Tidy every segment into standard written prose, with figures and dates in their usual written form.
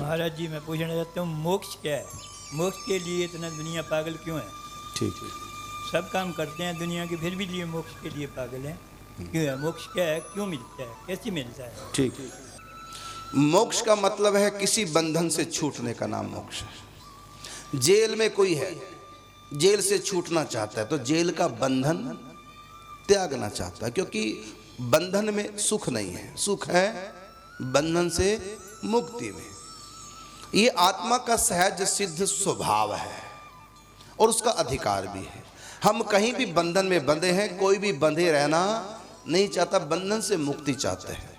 महाराज जी, मैं पूछना चाहता हूँ मोक्ष क्या है? मोक्ष के लिए इतना दुनिया पागल क्यों है? ठीक। सब काम करते हैं दुनिया के, फिर भी लिए मोक्ष के लिए पागल हैं क्यों है? मोक्ष क्या है? क्यों मिलता है? कैसे मिलता है? ठीक। मोक्ष का मतलब है किसी बंधन से छूटने का नाम मोक्ष है। जेल में कोई है, जेल से छूटना चाहता है तो जेल का बंधन त्यागना चाहता है, क्योंकि बंधन में सुख नहीं है, सुख है बंधन से मुक्ति में। ये आत्मा का सहज सिद्ध स्वभाव है और उसका अधिकार भी है। हम कहीं भी बंधन में बंधे हैं, कोई भी बंधे रहना नहीं चाहता, बंधन से मुक्ति चाहते हैं।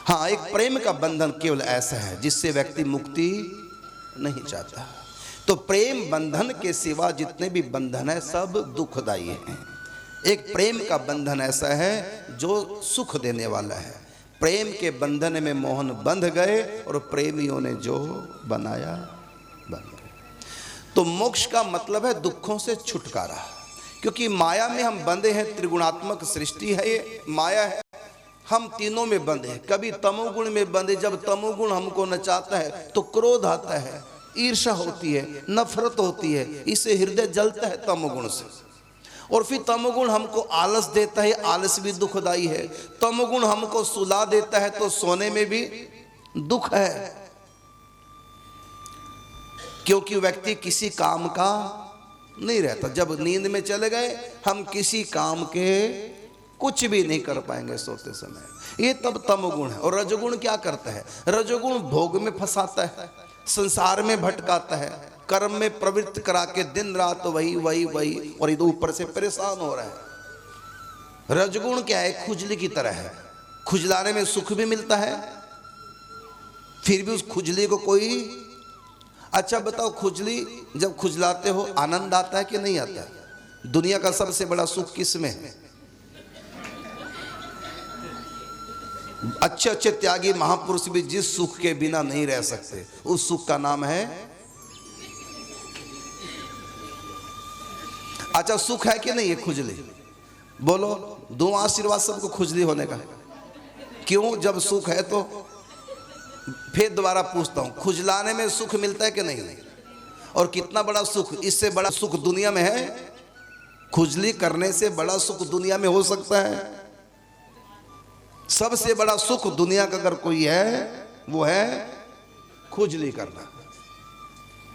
हाँ, एक प्रेम का बंधन केवल ऐसा है जिससे व्यक्ति मुक्ति नहीं चाहता। तो प्रेम बंधन के सिवा जितने भी बंधन है सब दुखदायी हैं। एक प्रेम का बंधन ऐसा है जो सुख देने वाला है। प्रेम के बंधन में मोहन बंध गए और प्रेमियों ने जो बनाया बन गए। तो मोक्ष का मतलब है दुखों से छुटकारा, क्योंकि माया में हम बंधे हैं। त्रिगुणात्मक सृष्टि है ये, माया है, हम तीनों में बंधे हैं। कभी तमोगुण में बंधे, जब तमोगुण हमको नचाता है तो क्रोध आता है, ईर्ष्या होती है, नफरत होती है, इससे हृदय जलता है तमोगुण से। और फिर तमोगुण हमको आलस देता है, आलस भी दुखदाई है। तमोगुण हमको सुला देता है तो सोने में भी दुख है, क्योंकि व्यक्ति किसी काम का नहीं रहता। जब नींद में चले गए हम किसी काम के कुछ भी नहीं कर पाएंगे सोते समय। ये तब तमोगुण है। और रजोगुण क्या करता है? रजोगुण भोग में फंसाता है, संसार में भटकाता है, कर्म में प्रवृत्त करा के दिन रात वही वही वही, और इधर ऊपर से परेशान हो रहा है। रजगुण क्या है? खुजली की तरह है, खुजलाने में सुख भी मिलता है, फिर भी उस खुजली को कोई। अच्छा बताओ, खुजली जब खुजलाते हो आनंद आता है कि नहीं आता है? दुनिया का सबसे बड़ा सुख किस में है? अच्छे अच्छे त्यागी महापुरुष भी जिस सुख के बिना नहीं रह सकते, उस सुख का नाम है। अच्छा, सुख है कि नहीं ये खुजली? बोलो, दो आशीर्वाद सबको खुजली होने का। क्यों? जब सुख है तो फिर दोबारा पूछता हूं, खुजलाने में सुख मिलता है कि नहीं? और कितना बड़ा सुख, इससे बड़ा सुख दुनिया में है? खुजली करने से बड़ा सुख दुनिया में हो सकता है? सबसे बड़ा सुख दुनिया का अगर कोई है वो है खुजली करना,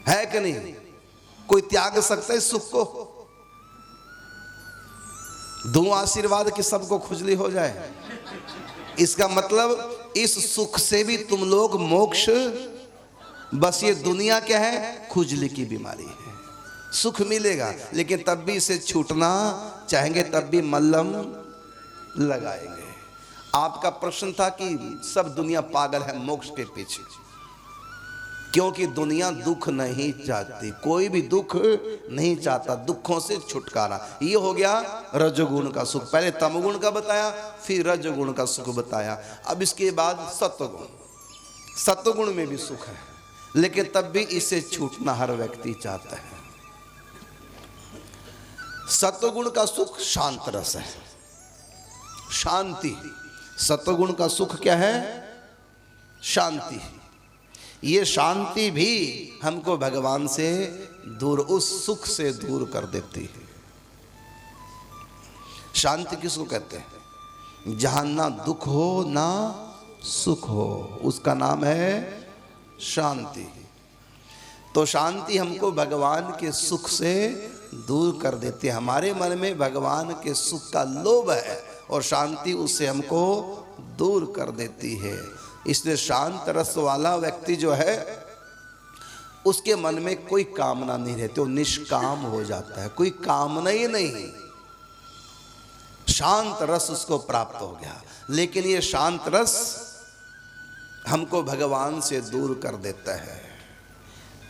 है कि नहीं? कोई त्याग सकता है इस सुख को? दो आशीर्वाद कि सबको खुजली हो जाए। इसका मतलब इस सुख से भी तुम लोग मोक्ष, बस ये दुनिया क्या है? खुजली की बीमारी है। सुख मिलेगा लेकिन तब भी इसे छूटना चाहेंगे, तब भी मल्लम लगाएंगे। आपका प्रश्न था कि सब दुनिया पागल है मोक्ष के पीछे, क्योंकि दुनिया दुख नहीं चाहती, कोई भी दुख नहीं चाहता, दुखों से छुटकारा। ये हो गया रजोगुण का सुख। पहले तमोगुण का बताया, फिर रजोगुण का सुख बताया। अब इसके बाद सत्वगुण। सत्वगुण में भी सुख है, लेकिन तब भी इससे छूटना हर व्यक्ति चाहता है। सत्वगुण का सुख शांत रस है, शांति। सत्वगुण का सुख क्या है? शांति। ये शांति भी हमको भगवान से दूर, उस सुख से दूर कर देती है। शांति किसको कहते हैं? जहां ना दुख हो ना सुख हो, उसका नाम है शांति। तो शांति हमको भगवान के सुख से दूर कर देती है। हमारे मन में भगवान के सुख का लोभ है और शांति उससे हमको दूर कर देती है। इसलिए शांत रस वाला व्यक्ति जो है उसके मन में कोई कामना नहीं रहती, वो निष्काम हो जाता है, कोई कामना ही नहीं। शांत रस उसको प्राप्त हो गया। लेकिन ये शांत रस हमको भगवान से दूर कर देता है।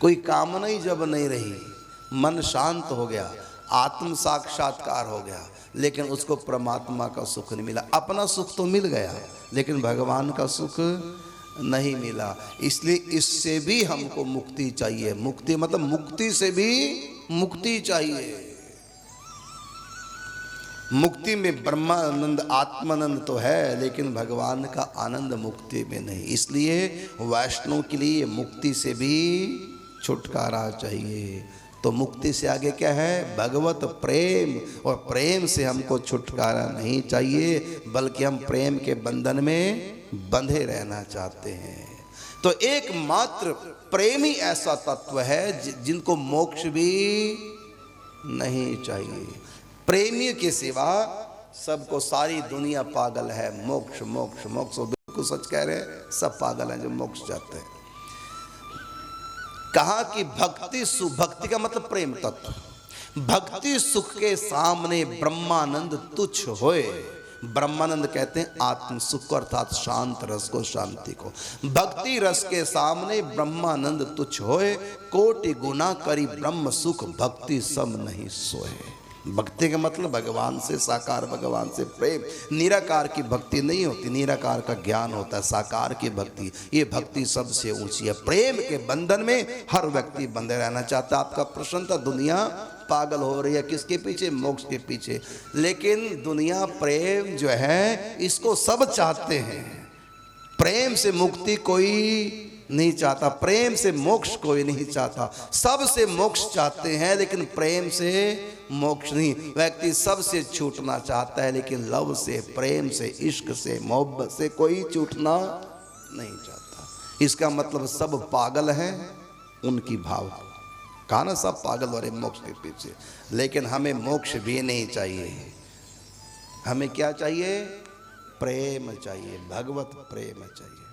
कोई कामना ही जब नहीं रही, मन शांत हो गया, आत्म साक्षात्कार हो गया, लेकिन उसको परमात्मा का सुख नहीं मिला। अपना सुख तो मिल गया लेकिन भगवान का सुख नहीं मिला। इसलिए इससे भी हमको मुक्ति चाहिए। मुक्ति मतलब मुक्ति से भी मुक्ति चाहिए। मुक्ति में ब्रह्मानंद आत्मानंद तो है, लेकिन भगवान का आनंद मुक्ति में नहीं। इसलिए वैष्णव के लिए मुक्ति से भी छुटकारा चाहिए। तो मुक्ति से आगे क्या है? भगवत प्रेम। और प्रेम से हमको छुटकारा नहीं चाहिए, बल्कि हम प्रेम के बंधन में बंधे रहना चाहते हैं। तो एकमात्र प्रेमी ऐसा तत्व है जिनको मोक्ष भी नहीं चाहिए। प्रेमी के सिवा सबको सारी दुनिया पागल है। मोक्ष मोक्ष मोक्ष, बिल्कुल सच कह रहे हैं, सब पागल हैं जो मोक्ष चाहते हैं। कहा कि भक्ति सुख, भक्ति का मतलब प्रेम तत्व। भक्ति सुख के सामने ब्रह्मानंद तुच्छ होए। ब्रह्मानंद कहते हैं आत्म सुख अर्थात शांत रस को, शांति को। भक्ति रस के सामने ब्रह्मानंद तुच्छ होए, कोटि गुना करी ब्रह्म सुख, भक्ति सब नहीं सोए। भक्ति का मतलब भगवान से, साकार भगवान से प्रेम। निराकार की भक्ति नहीं होती, निराकार का ज्ञान होता है। साकार की भक्ति, ये भक्ति सबसे ऊंची है। प्रेम के बंधन में हर व्यक्ति बंधे रहना चाहता है। आपका प्रश्न था दुनिया पागल हो रही है किसके पीछे? मोक्ष के पीछे। लेकिन दुनिया प्रेम जो है इसको सब चाहते हैं। प्रेम से मुक्ति कोई नहीं चाहता, प्रेम से मोक्ष कोई नहीं चाहता। सबसे मोक्ष चाहते हैं लेकिन प्रेम से मोक्ष नहीं। व्यक्ति सबसे छूटना चाहता है लेकिन लव से, प्रेम से, इश्क से, मोहब्बत से कोई छूटना नहीं चाहता। इसका मतलब सब पागल हैं उनकी भाव। कहा ना, सब पागल हो रहे मोक्ष के पीछे। लेकिन हमें मोक्ष भी नहीं चाहिए। हमें क्या चाहिए? प्रेम चाहिए, भगवत प्रेम चाहिए।